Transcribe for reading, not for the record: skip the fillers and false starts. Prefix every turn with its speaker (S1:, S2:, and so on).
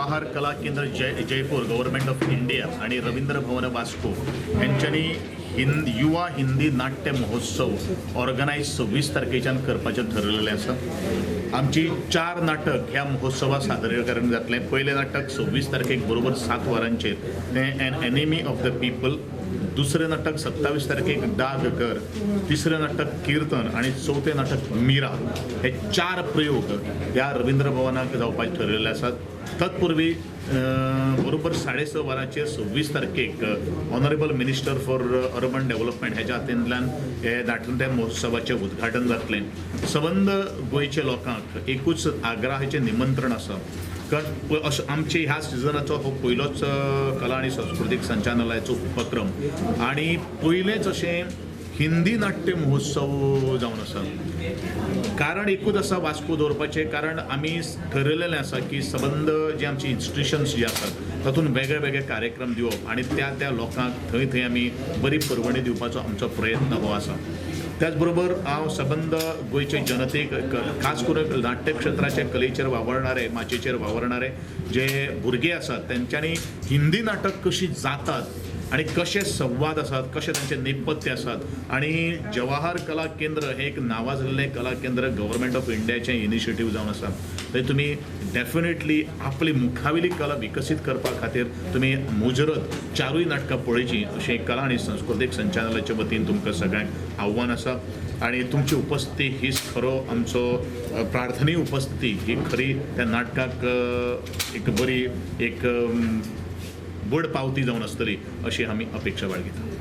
S1: जवाहर कला केंद्र Jaipur government of India आणि रवींद्र भवन वास्को यांच्यानी युवा हिंदी नाट्य महोत्सव ऑर्गनायज 26 तारखेच्यान करपाचें ठरलेलें आसा। आमची 4 नाटक ह्या महोत्सवात सादरीकरण जातलें। पयलें नाटक 26 तारखेक बरोबर 7 वरांचेर तें an enemy of the people, दुसरें नाटक 27 तारखेक डाग घर, तिसरें नाटक कीर्तन आणि चौथें नाटक मीरा। हे 4 प्रयोग ह्या रवींद्र भवनाक जावपाचे ठरलेले आसात। तत्पूर्वी बरोबर 6:30 वरांचेर 26 तारखेक honourable minister for urban development ह्याच्या हातींतल्यान हे नाट्य महोत्सवाचें उद्घाटन जातलें। सबंद गोंयच्या लोकांक एकूच आग्रहाचें निमंत्रण आसा, कारण आमचे ह्या सिजनाचो हो पयलोच कला आणि सांस्कृतिक संचालनालयाचो उपक्रम आणि पयलेंच अशें हिंदी नाट्य महोत्सव जावन आसा। कारण एकूच आसा वास्को दवरपाचें, कारण आमी ठरयलेलें आसा की सबंद जे आमची इन्स्टिट्यूशन्स जी आसात तातूंत वेगळे वेगळे कार्यक्रम दिवप आणि त्या लोकांक थंय थंय आमी बरी परवणी दिवपाचो आमचो प्रयत्न हो आसा। त्याच बरोबर हांव सबंद गोंयचे जनतेक खास करून नाट्य क्षेत्राचे कलेचेर वावरणारे माचयेचेर वावरणारे जे भुरगे आसात तेंच्यांनी हिंदी नाटक कशी जातात आणि कशे संवाद आसात, कशे तांचे नेपथ्य आसात आणि जवाहर कला केंद्र हे एक नावाजलेलें कला केंद्र गव्हर्नमेंट ऑफ इंडियाचें इनिशिएटीव जावन आसा। थंय तुमी डेफिनेटली आपली मुखावेली कला विकसीत करपा खातीर तुमी मुजरत 4 नाटकां पळोवची अशें कला आनी सांस्कृतीक संचालनालयाच्या वतीन तुमकां सगळ्यांक आव्हान आसा। आणि तुमची उपस्थिती हीच खरो आमचो प्रार्थनीय उपस्थिती ही खरी त्या नाटकाक एक बरी एक व्हड पावती जावन आसतली अशी आमी अपेक्षा बाळगिता।